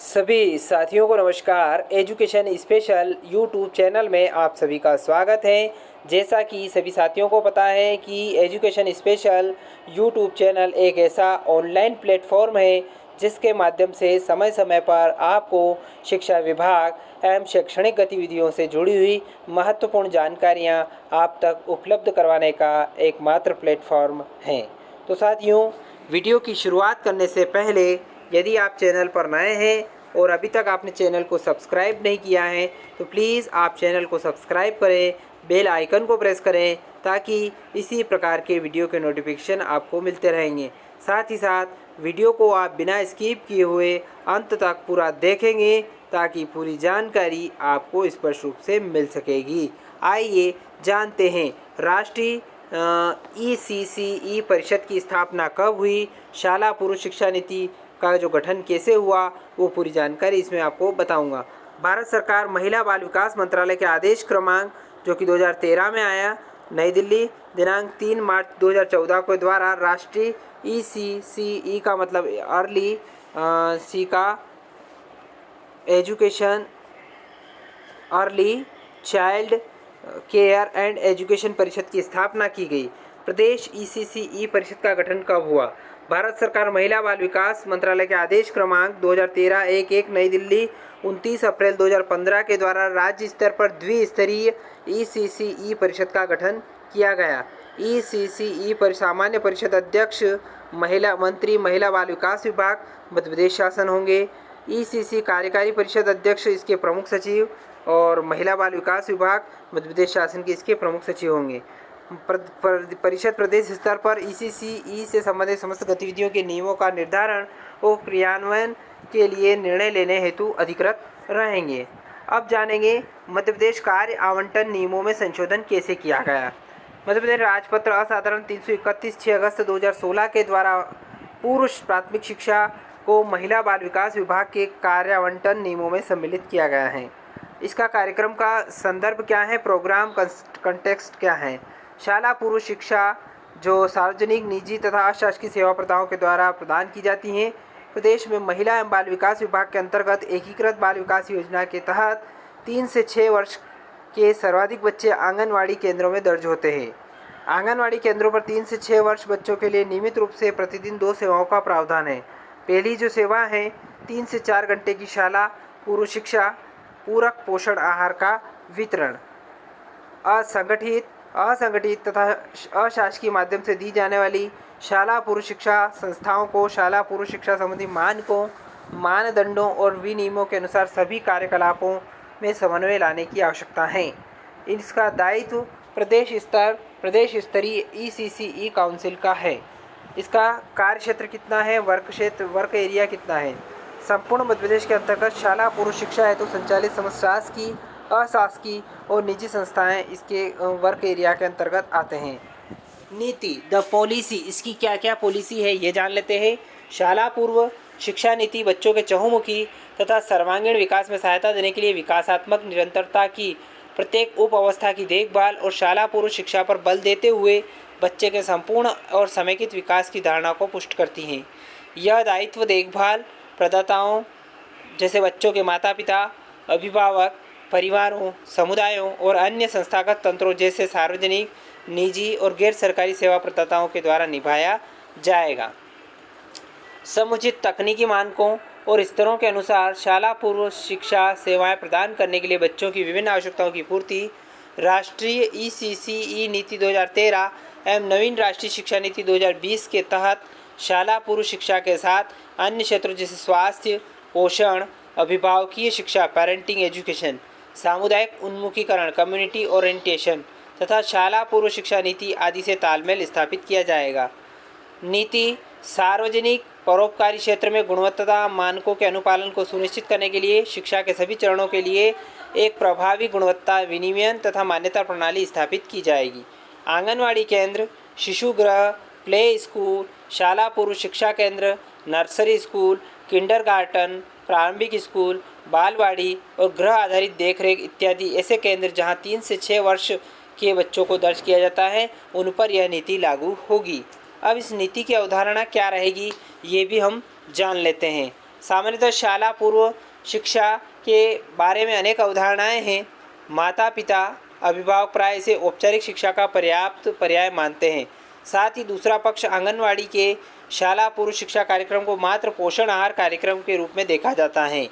सभी साथियों को नमस्कार। एजुकेशन स्पेशल यूट्यूब चैनल में आप सभी का स्वागत है। जैसा कि सभी साथियों को पता है कि एजुकेशन स्पेशल यूट्यूब चैनल एक ऐसा ऑनलाइन प्लेटफॉर्म है जिसके माध्यम से समय समय पर आपको शिक्षा विभाग एवं शैक्षणिक गतिविधियों से जुड़ी हुई महत्वपूर्ण जानकारियां आप तक उपलब्ध करवाने का एकमात्र प्लेटफॉर्म है। तो साथियों, वीडियो की शुरुआत करने से पहले यदि आप चैनल पर नए हैं और अभी तक आपने चैनल को सब्सक्राइब नहीं किया है तो प्लीज़ आप चैनल को सब्सक्राइब करें, बेल आइकन को प्रेस करें ताकि इसी प्रकार के वीडियो के नोटिफिकेशन आपको मिलते रहेंगे। साथ ही साथ वीडियो को आप बिना स्किप किए हुए अंत तक पूरा देखेंगे ताकि पूरी जानकारी आपको स्पष्ट रूप से मिल सकेगी। आइए जानते हैं राष्ट्रीय ECCE परिषद की स्थापना कब हुई, शाला पूर्व शिक्षा नीति का जो गठन कैसे हुआ, वो पूरी जानकारी इसमें आपको बताऊंगा। भारत सरकार महिला बाल विकास मंत्रालय के आदेश क्रमांक जो कि 2013 में आया, नई दिल्ली दिनांक 3 मार्च 2014 के द्वारा राष्ट्रीय ECCE का मतलब अर्ली सी का education early child care and education परिषद की स्थापना की गई। प्रदेश ECCE परिषद का गठन कब हुआ? भारत सरकार महिला बाल विकास मंत्रालय के आदेश क्रमांक 2013-11 नई दिल्ली 29 अप्रैल 2015 के द्वारा राज्य स्तर पर द्विस्तरीय ECCE परिषद का गठन किया गया। ECCE सामान्य परिषद अध्यक्ष महिला मंत्री महिला बाल विकास विभाग मध्य प्रदेश शासन होंगे। ECC कार्यकारी परिषद अध्यक्ष इसके प्रमुख सचिव और महिला बाल विकास विभाग मध्य प्रदेश शासन के इसके प्रमुख सचिव होंगे। परिषद प्रदेश स्तर पर ECCE से संबंधित समस्त गतिविधियों के नियमों का निर्धारण और क्रियान्वयन के लिए निर्णय लेने हेतु अधिकृत रहेंगे। अब जानेंगे मध्य प्रदेश कार्य आवंटन नियमों में संशोधन कैसे किया गया। मध्य प्रदेश राजपत्र असाधारण 331 6 अगस्त 2016 के द्वारा पूर्व प्राथमिक शिक्षा को महिला बाल विकास विभाग के कार्य आवंटन नियमों में सम्मिलित किया गया है। इसका कार्यक्रम का संदर्भ क्या है, प्रोग्राम कंटेक्स्ट क्या है। शाला पूर्व शिक्षा जो सार्वजनिक, निजी तथा अशासकीय सेवा प्रदाताओं के द्वारा प्रदान की जाती हैं। प्रदेश में महिला एवं बाल विकास विभाग के अंतर्गत एकीकृत बाल विकास योजना के तहत 3 से 6 वर्ष के सर्वाधिक बच्चे आंगनवाड़ी केंद्रों में दर्ज होते हैं। आंगनवाड़ी केंद्रों पर 3 से 6 वर्ष बच्चों के लिए नियमित रूप से प्रतिदिन 2 सेवाओं का प्रावधान है। पहली जो सेवा है 3 से 4 घंटे की शाला पूर्व शिक्षा पूरक पोषण आहार का वितरण। असंगठित तथा अशासकीय माध्यम से दी जाने वाली शाला पूर्व शिक्षा संस्थाओं को शाला पूर्व शिक्षा संबंधी मानकों, मानदंडों और विनियमों के अनुसार सभी कार्यकलापों में समन्वय लाने की आवश्यकता है। इसका दायित्व प्रदेश स्तरीय ECCE काउंसिल का है। इसका कार्य क्षेत्र कितना है, वर्क एरिया कितना है। संपूर्ण मध्य प्रदेश के अंतर्गत शाला पूर्व शिक्षा हेतु संचालित समस्त शासकीय, अशासकीय और निजी संस्थाएं इसके वर्क एरिया के अंतर्गत आते हैं। नीति द पॉलिसी, इसकी क्या क्या पॉलिसी है ये जान लेते हैं। शाला पूर्व शिक्षा नीति बच्चों के चहुमुखी तथा सर्वांगीण विकास में सहायता देने के लिए विकासात्मक निरंतरता की प्रत्येक उप अवस्था की देखभाल और शाला पूर्व शिक्षा पर बल देते हुए बच्चे के संपूर्ण और समेकित विकास की धारणा को पुष्ट करती हैं। यह दायित्व देखभाल प्रदाताओं जैसे बच्चों के माता पिता, अभिभावक, परिवारों, समुदायों और अन्य संस्थागत तंत्रों जैसे सार्वजनिक, निजी और गैर सरकारी सेवा प्रदाताओं के द्वारा निभाया जाएगा। समुचित तकनीकी मानकों और स्तरों के अनुसार शाला पूर्व शिक्षा सेवाएं प्रदान करने के लिए बच्चों की विभिन्न आवश्यकताओं की पूर्ति राष्ट्रीय ECCE नीति 2013 एवं नवीन राष्ट्रीय शिक्षा नीति 2020 के तहत शाला पूर्व शिक्षा के साथ अन्य क्षेत्रों जैसे स्वास्थ्य, पोषण, अभिभावकीय शिक्षा, पेरेंटिंग एजुकेशन, सामुदायिक उन्मुखीकरण, कम्युनिटी ओरिएंटेशन तथा शाला पूर्व शिक्षा नीति आदि से तालमेल स्थापित किया जाएगा। नीति सार्वजनिक परोपकारी क्षेत्र में गुणवत्ता मानकों के अनुपालन को सुनिश्चित करने के लिए शिक्षा के सभी चरणों के लिए एक प्रभावी गुणवत्ता विनियमन तथा मान्यता प्रणाली स्थापित की जाएगी। आंगनवाड़ी केंद्र, शिशु गृह, प्ले स्कूल, शाला पूर्व शिक्षा केंद्र, नर्सरी स्कूल, किंडरगार्टन, प्रारंभिक स्कूल, बालवाड़ी और गृह आधारित देखरेख इत्यादि ऐसे केंद्र जहां 3 से 6 वर्ष के बच्चों को दर्ज किया जाता है, उन पर यह नीति लागू होगी। अब इस नीति की अवधारणा क्या रहेगी ये भी हम जान लेते हैं। सामान्यतः शाला पूर्व शिक्षा के बारे में अनेक अवधारणाएं हैं। माता पिता अभिभावक प्राय इसे औपचारिक शिक्षा का पर्याप्त पर्याय मानते हैं। साथ ही दूसरा पक्ष आंगनवाड़ी के शाला पूर्व शिक्षा कार्यक्रम को मात्र पोषण आहार कार्यक्रम के रूप में देखा जाता है।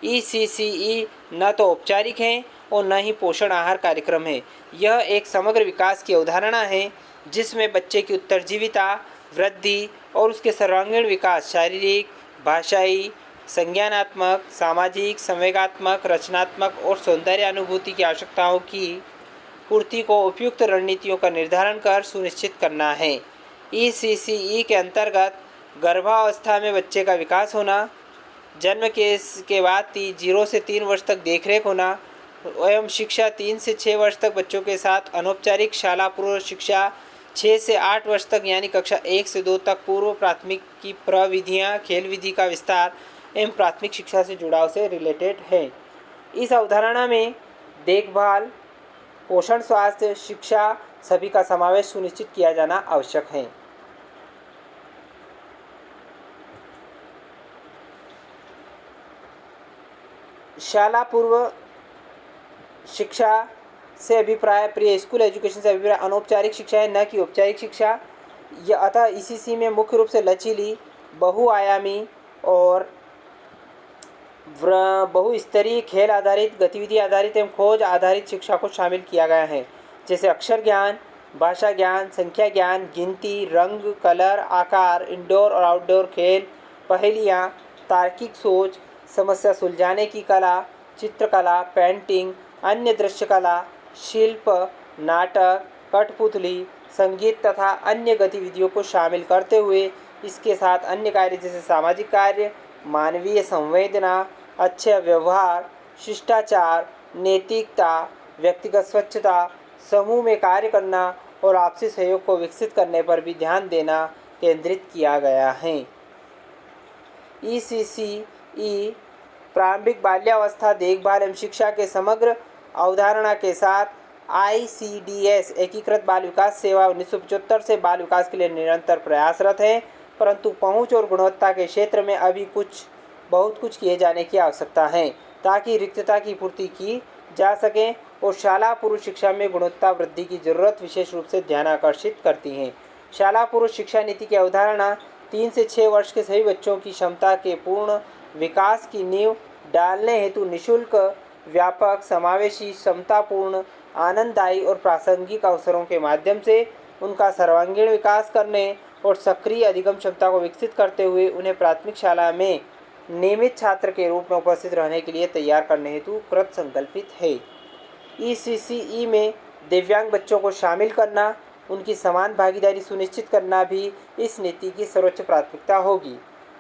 ECCE न तो औपचारिक है और न ही पोषण आहार कार्यक्रम है। यह एक समग्र विकास की अवधारणा है जिसमें बच्चे की उत्तरजीविता, वृद्धि और उसके सर्वांगीण विकास, शारीरिक, भाषाई, संज्ञानात्मक, सामाजिक, संवेगात्मक, रचनात्मक और सौंदर्य अनुभूति की आवश्यकताओं की पूर्ति को उपयुक्त रणनीतियों का निर्धारण कर सुनिश्चित करना है। ECCE के अंतर्गत गर्भावस्था में बच्चे का विकास होना, जन्म के बाद 0 से 3 वर्ष तक देखरेख होना एवं शिक्षा 3 से 6 वर्ष तक बच्चों के साथ अनौपचारिक शाला पूर्व शिक्षा, 6 से 8 वर्ष तक यानी कक्षा 1 से 2 तक पूर्व प्राथमिक की प्रविधियाँ, खेल विधि का विस्तार एवं प्राथमिक शिक्षा से जुड़ाव से रिलेटेड है। इस अवधारणा में देखभाल, पोषण, स्वास्थ्य, शिक्षा सभी का समावेश सुनिश्चित किया जाना आवश्यक है। शाला पूर्व शिक्षा से अभिप्राय, प्री स्कूल एजुकेशन से अभिप्राय अनौपचारिक शिक्षा है, न कि औपचारिक शिक्षा। यह अतः ECC में मुख्य रूप से लचीली, बहुआयामी और बहुस्तरीय खेल आधारित, गतिविधि आधारित एवं खोज आधारित शिक्षा को शामिल किया गया है, जैसे अक्षर ज्ञान, भाषा ज्ञान, संख्या ज्ञान, गिनती, रंग, कलर, आकार, इंडोर और आउटडोर खेल, पहेलियाँ, तार्किक सोच, समस्या सुलझाने की कला, चित्रकला, पेंटिंग, अन्य दृश्य कला, शिल्प, नाटक, कठपुतली, संगीत तथा अन्य गतिविधियों को शामिल करते हुए इसके साथ अन्य कार्य जैसे सामाजिक कार्य, मानवीय संवेदना, अच्छे व्यवहार, शिष्टाचार, नैतिकता, व्यक्तिगत स्वच्छता, समूह में कार्य करना और आपसी सहयोग को विकसित करने पर भी ध्यान देना केंद्रित किया गया है। ECCE प्रारंभिक बाल्यावस्था देखभाल एवं शिक्षा के समग्र अवधारणा के साथ ICDS एकीकृत बाल विकास सेवा 1975 से बाल विकास के लिए निरंतर प्रयासरत है, परंतु पहुंच और गुणवत्ता के क्षेत्र में अभी बहुत कुछ किए जाने की आवश्यकता है ताकि रिक्तता की पूर्ति की जा सके और शाला पूर्व शिक्षा में गुणवत्ता वृद्धि की जरूरत विशेष रूप से ध्यान आकर्षित करती है। शाला पूर्व शिक्षा नीति की अवधारणा 3 से 6 वर्ष के सभी बच्चों की क्षमता के पूर्ण विकास की नींव डालने हेतु निःशुल्क, व्यापक, समावेशी, समतापूर्ण, आनंददायी और प्रासंगिक अवसरों के माध्यम से उनका सर्वांगीण विकास करने और सक्रिय अधिगम क्षमता को विकसित करते हुए उन्हें प्राथमिक शाला में नियमित छात्र के रूप में उपस्थित रहने के लिए तैयार करने हेतु कृत संकल्पित है। ECCE में दिव्यांग बच्चों को शामिल करना, उनकी समान भागीदारी सुनिश्चित करना भी इस नीति की सर्वोच्च प्राथमिकता होगी।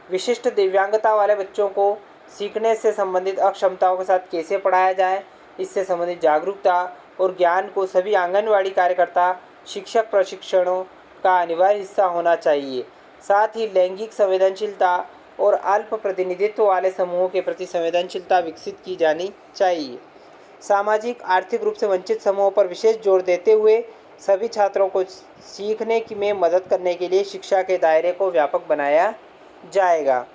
विशिष्ट दिव्यांगता वाले बच्चों को सीखने से संबंधित अक्षमताओं के साथ कैसे पढ़ाया जाए, इससे संबंधित जागरूकता और ज्ञान को सभी आंगनवाड़ी कार्यकर्ता, शिक्षक प्रशिक्षणों का अनिवार्य हिस्सा होना चाहिए। साथ ही लैंगिक संवेदनशीलता और अल्प प्रतिनिधित्व वाले समूहों के प्रति संवेदनशीलता विकसित की जानी चाहिए। सामाजिक आर्थिक रूप से वंचित समूहों पर विशेष जोर देते हुए सभी छात्रों को सीखने में मदद करने के लिए शिक्षा के दायरे को व्यापक बनाया जाएगा।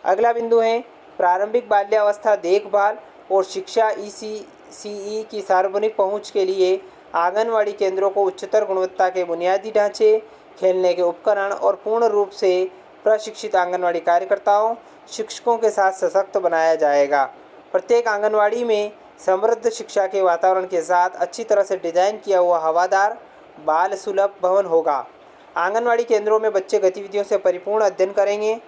अगला बिंदु है प्रारंभिक बाल्यावस्था देखभाल और शिक्षा। ECCE की सार्वजनिक पहुंच के लिए आंगनवाड़ी केंद्रों को उच्चतर गुणवत्ता के बुनियादी ढांचे, खेलने के उपकरण और पूर्ण रूप से प्रशिक्षित आंगनवाड़ी कार्यकर्ताओं, शिक्षकों के साथ सशक्त बनाया जाएगा। प्रत्येक आंगनवाड़ी में समृद्ध शिक्षा के वातावरण के साथ अच्छी तरह से डिज़ाइन किया हुआ हवादार, बाल सुलभ भवन होगा। आंगनवाड़ी केंद्रों में बच्चे गतिविधियों से परिपूर्ण अध्ययन करेंगे।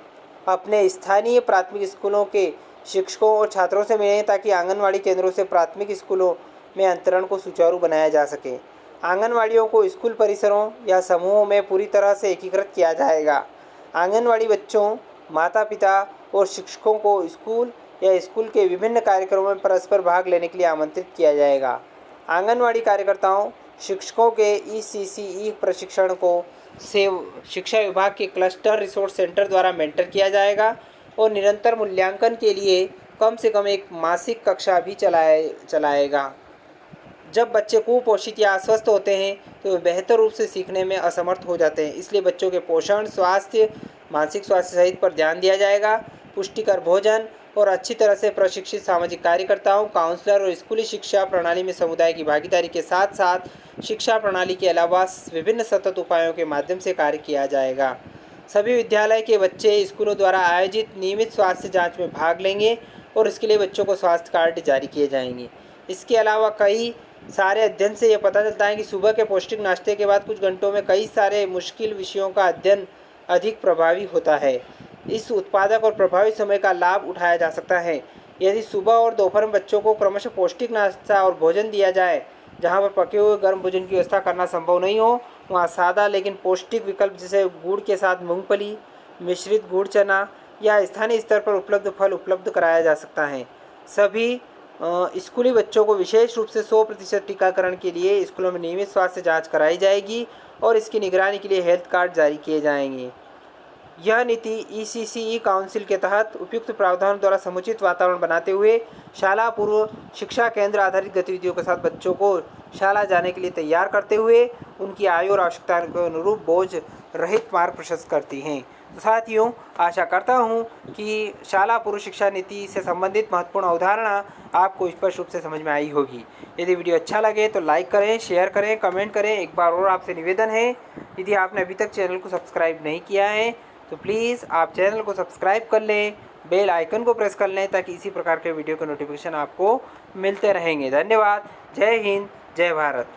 अपने स्थानीय प्राथमिक स्कूलों के शिक्षकों और छात्रों से मिलें ताकि आंगनवाड़ी केंद्रों से प्राथमिक स्कूलों में अंतरण को सुचारू बनाया जा सके। आंगनवाड़ियों को स्कूल परिसरों या समूहों में पूरी तरह से एकीकृत किया जाएगा। आंगनवाड़ी बच्चों, माता पिता और शिक्षकों को स्कूल या स्कूल के विभिन्न कार्यक्रमों में परस्पर भाग लेने के लिए आमंत्रित किया जाएगा। आंगनवाड़ी कार्यकर्ताओं, शिक्षकों के ECCE प्रशिक्षण को शिक्षा विभाग के क्लस्टर रिसोर्स सेंटर द्वारा मेंटर किया जाएगा और निरंतर मूल्यांकन के लिए कम से कम एक मासिक कक्षा भी चलाएगा। जब बच्चे कुपोषित या अस्वस्थ होते हैं तो वे बेहतर रूप से सीखने में असमर्थ हो जाते हैं, इसलिए बच्चों के पोषण, स्वास्थ्य, मानसिक स्वास्थ्य सहित पर ध्यान दिया जाएगा। पुष्टिकर भोजन और अच्छी तरह से प्रशिक्षित सामाजिक कार्यकर्ताओं, काउंसलर और स्कूली शिक्षा प्रणाली में समुदाय की भागीदारी के साथ साथ शिक्षा प्रणाली के अलावा विभिन्न सतत उपायों के माध्यम से कार्य किया जाएगा। सभी विद्यालय के बच्चे स्कूलों द्वारा आयोजित नियमित स्वास्थ्य जांच में भाग लेंगे और इसके लिए बच्चों को स्वास्थ्य कार्ड जारी किए जाएंगे। इसके अलावा कई सारे अध्ययन से ये पता चलता है कि सुबह के पौष्टिक नाश्ते के बाद कुछ घंटों में कई सारे मुश्किल विषयों का अध्ययन अधिक प्रभावी होता है। इस उत्पादक और प्रभावी समय का लाभ उठाया जा सकता है यदि सुबह और दोपहर में बच्चों को क्रमशः पौष्टिक नाश्ता और भोजन दिया जाए। जहाँ पर पके हुए गर्म भोजन की व्यवस्था करना संभव नहीं हो, वहाँ सादा लेकिन पौष्टिक विकल्प जैसे गुड़ के साथ मूंगफली, मिश्रित गुड़ चना या स्थानीय स्तर पर उपलब्ध फल उपलब्ध कराया जा सकता है। सभी स्कूली बच्चों को विशेष रूप से 100% टीकाकरण के लिए स्कूलों में नियमित स्वास्थ्य जांच कराई जाएगी और इसकी निगरानी के लिए हेल्थ कार्ड जारी किए जाएंगे। यह नीति ECCE काउंसिल के तहत उपयुक्त प्रावधानों द्वारा समुचित वातावरण बनाते हुए शाला पूर्व शिक्षा केंद्र आधारित गतिविधियों के साथ बच्चों को शाला जाने के लिए तैयार करते हुए उनकी आयु और आवश्यकता के अनुरूप बोझ रहित मार्ग प्रशस्त करती हैं। तो साथियों, आशा करता हूँ कि शाला पूर्व शिक्षा नीति से संबंधित महत्वपूर्ण अवधारणा आपको स्पष्ट रूप से समझ में आई होगी। यदि वीडियो अच्छा लगे तो लाइक करें, शेयर करें, कमेंट करें। एक बार और आपसे निवेदन है, यदि आपने अभी तक चैनल को सब्सक्राइब नहीं किया है तो प्लीज़ आप चैनल को सब्सक्राइब कर लें, बेल आइकन को प्रेस कर लें ताकि इसी प्रकार के वीडियो के नोटिफिकेशन आपको मिलते रहेंगे। धन्यवाद। जय हिंद, जय भारत।